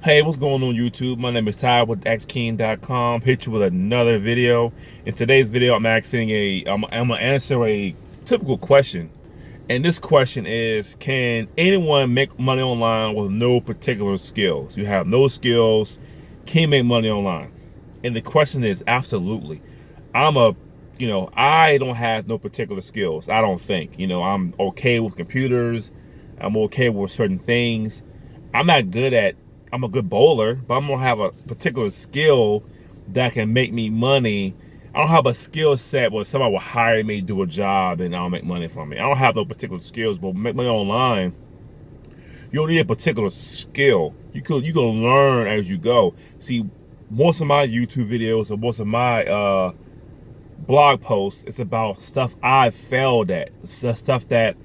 Hey, what's going on YouTube? My name is Ty with xking.com. Hit you with another video. In today's video, I'm gonna answer a typical question. And this question is, can anyone make money online with no particular skills? You have no skills, can you make money online? And the question is absolutely. I don't have no particular skills. I don't think, I'm okay with computers. I'm okay with certain things. I'm a good bowler, but I'm gonna have a particular skill that can make me money. I don't have a skill set where somebody will hire me to do a job and I'll make money from it. I don't have no particular skills, but make money online, you don't need a particular skill. You can learn as you go. See, most of my YouTube videos or most of my blog posts, it's about stuff I've failed at, stuff that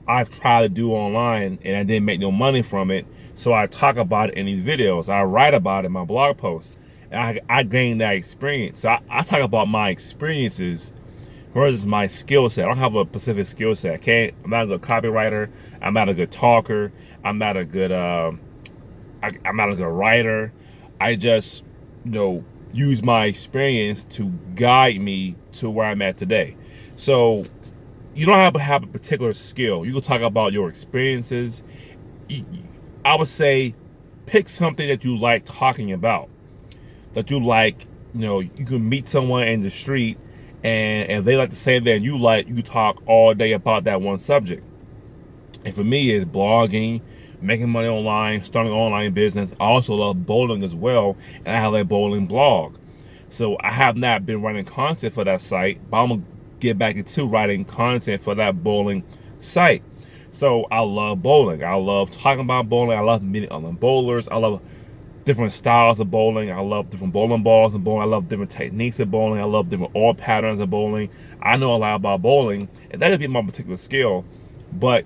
I've tried to do online and I didn't make no money from it. So I talk about it in these videos. I write about it in my blog posts. And I gained that experience. So I talk about my experiences versus my skill set. I don't have a specific skill set. I'm not a good copywriter. I'm not a good talker. I'm not a good writer. I just, use my experience to guide me to where I'm at today. So you don't have to have a particular skill. You can talk about your experiences. I would say pick something that you like talking about, that you like. You can meet someone in the street and if they like the same thing you like, you talk all day about that one subject. And for me, it's blogging, making money online, starting an online business. I also love bowling as well, and I have a bowling blog. So I have not been writing content for that site, but I'm gonna get back into writing content for that bowling site. So I love bowling. I love talking about bowling. I love meeting other bowlers. I love different styles of bowling. I love different bowling balls of bowling. I love different techniques of bowling. I love different oil patterns of bowling. I know a lot about bowling, and that would be my particular skill. But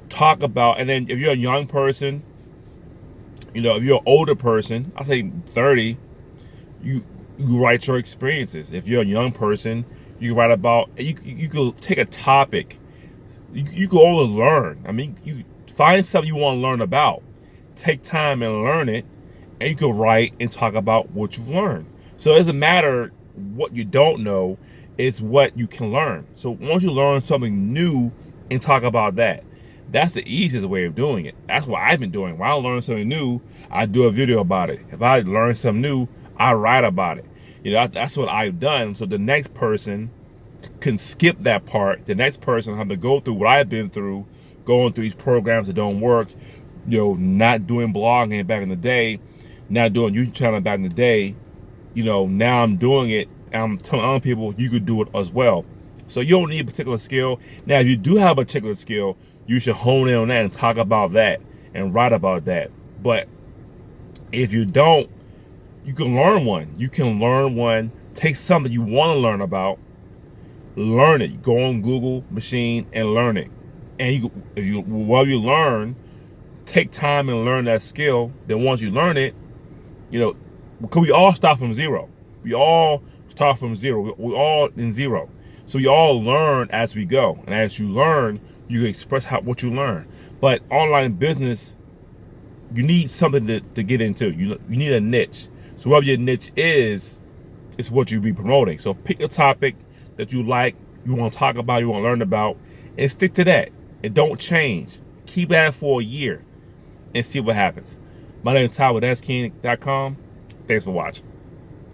talk about, and then if you're a young person, if you're an older person, I say 30, you write your experiences. If you're a young person, you write about, you could take a topic. You can always learn. I mean, you find something you want to learn about, take time and learn it, and you can write and talk about what you've learned. So it doesn't matter what you don't know, it's what you can learn. So once you learn something new and talk about that, that's the easiest way of doing it. That's what I've been doing. When I learn something new, I do a video about it. If I learn something new, I write about it. That's what I've done. So the next person can skip that part. The next person have to go through what I've been through, going through these programs that don't work, not doing blogging back in the day, not doing YouTube channel back in the day. Now I'm doing it, and I'm telling other people you could do it as well. So you don't need a particular skill. Now, if you do have a particular skill, you should hone in on that and talk about that and write about that. But if you don't, you can learn one. You can learn one. Take something you want to learn about, learn it. Go on Google machine and learn it. And while you learn, take time and learn that skill. Then once you learn it, because we all start from zero. We all start from zero. We're all in zero. So we all learn as we go. And as you learn, you can express what you learn. But online business, you need something to get into. You need a niche. So whatever your niche is what you be promoting. So pick a topic that you like, you want to talk about, you want to learn about, and stick to that. And don't change. Keep at it for a year and see what happens. My name is Ty with xking.com. Thanks for watching.